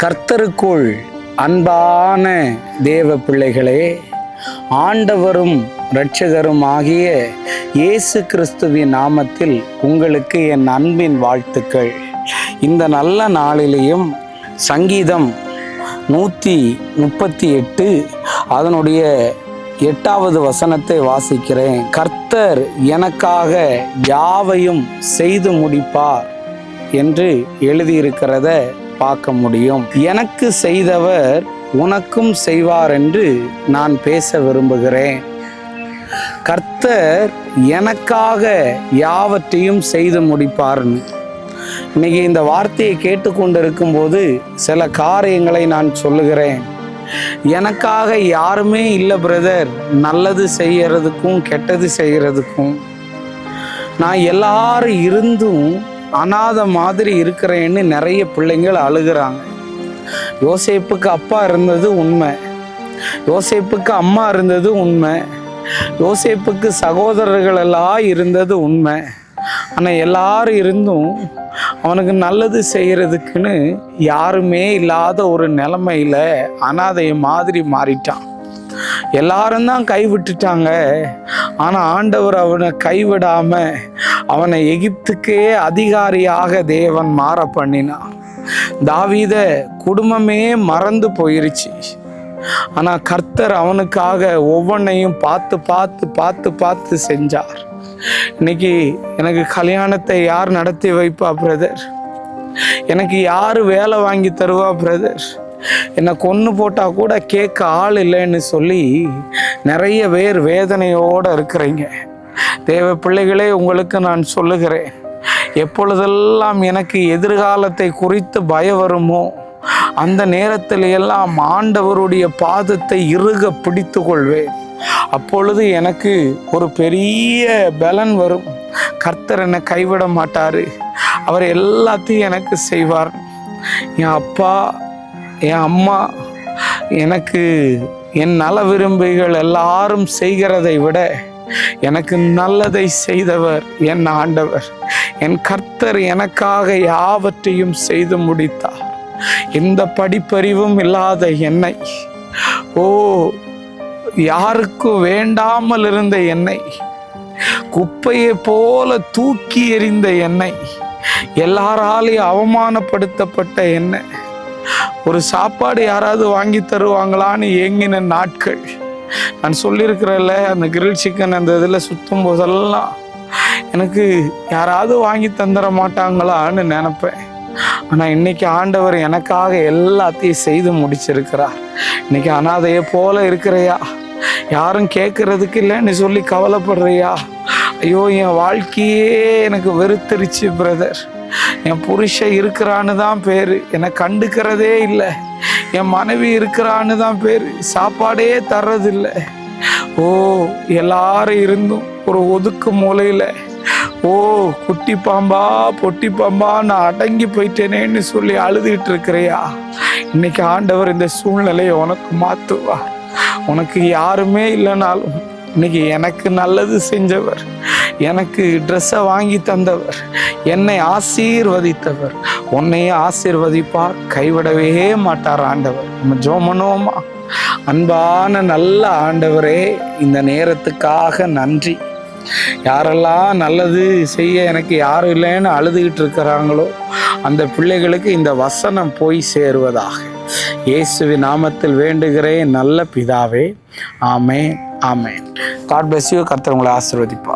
கர்த்தருக்குள் அன்பான தேவ பிள்ளைகளே, ஆண்டவரும் இரட்சகரும் ஆகிய இயேசு கிறிஸ்துவின் நாமத்தில் உங்களுக்கு என் அன்பின் வாழ்த்துக்கள். இந்த நல்ல நாளிலேயும் சங்கீதம் 138 அதனுடைய 8வது வசனத்தை வாசிக்கிறேன். கர்த்தர் எனக்காக யாவையும் செய்து முடிப்பார் என்று எழுதியிருக்கிறத பார்க்க முடியும். எனக்கு செய்தவர் உனக்கும் செய்வார் என்று நான் பேச விரும்புகிறேன். கர்த்தர் எனக்காக யாவற்றையும் செய்து முடிப்பார்னு இன்னைக்கு இந்த வார்த்தையை கேட்டுக்கொண்டிருக்கும் போது சில காரியங்களை நான் சொல்லுகிறேன். எனக்காக யாருமே இல்லை பிரதர், நல்லது செய்யறதுக்கும் கெட்டது செய்யறதுக்கும். நான் எல்லாரும் இருந்தும் அனாதை மாதிரி இருக்கிறேன்னு நிறைய பிள்ளைங்கள் அழுகிறாங்க. யோசேப்புக்கு அப்பா இருந்தது உண்மை, யோசேப்புக்கு அம்மா இருந்தது உண்மை, யோசேப்புக்கு சகோதரர்கள் எல்லாம் இருந்தது உண்மை. ஆனால் எல்லாரும் இருந்தும் அவனுக்கு நல்லது செய்யறதுக்குன்னு யாருமே இல்லாத ஒரு நிலைமையில அனாதை மாதிரி மாறிட்டான். எல்லாரும் தான் கைவிட்டுட்டாங்க. ஆனால் ஆண்டவர் அவனை கைவிடாம அவனை எகிப்துக்கே அதிகாரியாக தேவன் மாற பண்ணினான். தாவீத குடும்பமே மறந்து போயிருச்சு. ஆனால் கர்த்தர் அவனுக்காக ஒவ்வொன்றையும் பார்த்து பார்த்து பார்த்து பார்த்து செஞ்சார். இன்னைக்கு எனக்கு கல்யாணத்தை யார் நடத்தி வைப்பா பிரதர்? எனக்கு யார் வேலை வாங்கி தருவா பிரதர்? என்னை கொன்று போட்டால் கூட கேட்க ஆள் இல்லைன்னு சொல்லி நிறைய பேர் வேதனையோடு இருக்கிறீங்க. தேவ பிள்ளைகளே, உங்களுக்கு நான் சொல்லுகிறேன், எப்பொழுதெல்லாம் எனக்கு எதிர்காலத்தை குறித்து பயம் வருமோ அந்த நேரத்தில் எல்லாம் ஆண்டவருடைய பாதத்தை இறுக பிடித்து கொள்வேன். அப்பொழுது எனக்கு ஒரு பெரிய பலன் வரும். கர்த்தர் என்னை கைவிட மாட்டார், அவர் எல்லாத்தையும் எனக்கு செய்வார். என் அப்பா என் அம்மா எனக்கு என் நல விரும்பிகள் எல்லாரும் செய்கிறதை விட எனக்கு நல்லதை செய்தவர் என் ஆண்டவர். என் கர்த்தர் எனக்காக யாவற்றையும் செய்து முடித்தார். எந்த படிப்பறிவும் இல்லாத என்னை, யாருக்கும் வேண்டாமல் இருந்த என்னை, குப்பையை போல தூக்கி எறிந்த என்னை, எல்லாராலையும் அவமானப்படுத்தப்பட்ட என்னை, ஒரு சாப்பாடு யாராவது வாங்கி தருவாங்களான்னு ஏங்கின நாட்கள். நான் சொல்லியிருக்கிறேன்ல, அந்த கிரில் சிக்கன் அந்த இதில் சுற்றும் போதெல்லாம் எனக்கு யாராவது வாங்கி தந்துட மாட்டாங்களான்னு நினைப்பேன். ஆனால் இன்னைக்கு ஆண்டவர் எனக்காக எல்லாத்தையும் செய்து முடிச்சிருக்கிறார். இன்னைக்கு அனாதையை போல இருக்கிறையா? யாரும் கேட்கறதுக்கு இல்லைன்னு சொல்லி கவலைப்படுறியா? ஐயோ, என் வாழ்க்கையே எனக்கு வெறுத்துருச்சு பிரதர். என் புருஷன் இருக்கிறான்னு தான் பேர், என்னை கண்டுக்கிறதே இல்லை. என் மனைவி இருக்கிறான்னு தான் பேர், சாப்பாடே தர்றதில்லை. எல்லாரும் இருந்தும் ஒரு ஒதுக்கு மூலையில் குட்டி பாம்பா பொட்டி பாம்பா நான் அடங்கி போயிட்டேனேன்னு சொல்லி அழுதுகிட்டு இருக்கிறியா? இன்னைக்கு ஆண்டவர் இந்த சூழ்நிலையை உனக்கு மாற்றுவா. உனக்கு யாருமே இல்லைனாலும் இன்னைக்கு எனக்கு நல்லது செஞ்சவர், எனக்கு ட்ரெஸ்ஸை வாங்கி தந்தவர், என்னை ஆசீர்வதித்தவர் உன்னையே ஆசீர்வதிப்பார், கைவிடவே மாட்டார் ஆண்டவர். நம்ம ஜெபம் பண்ணுவோமா? அன்பான நல்ல ஆண்டவரே, இந்த நேரத்துக்காக நன்றி. யாரெல்லாம் நல்லது செய்ய எனக்கு யாரும் இல்லைன்னு அழுதுகிட்டு இருக்கிறாங்களோ அந்த பிள்ளைகளுக்கு இந்த வசனம் போய் சேருவதாக இயேசுவின் நாமத்தில் வேண்டுகிறேன் நல்ல பிதாவே. ஆமென், ஆமென். God bless you. கர்த்தர் உங்களை ஆசீர்வதிப்பார்.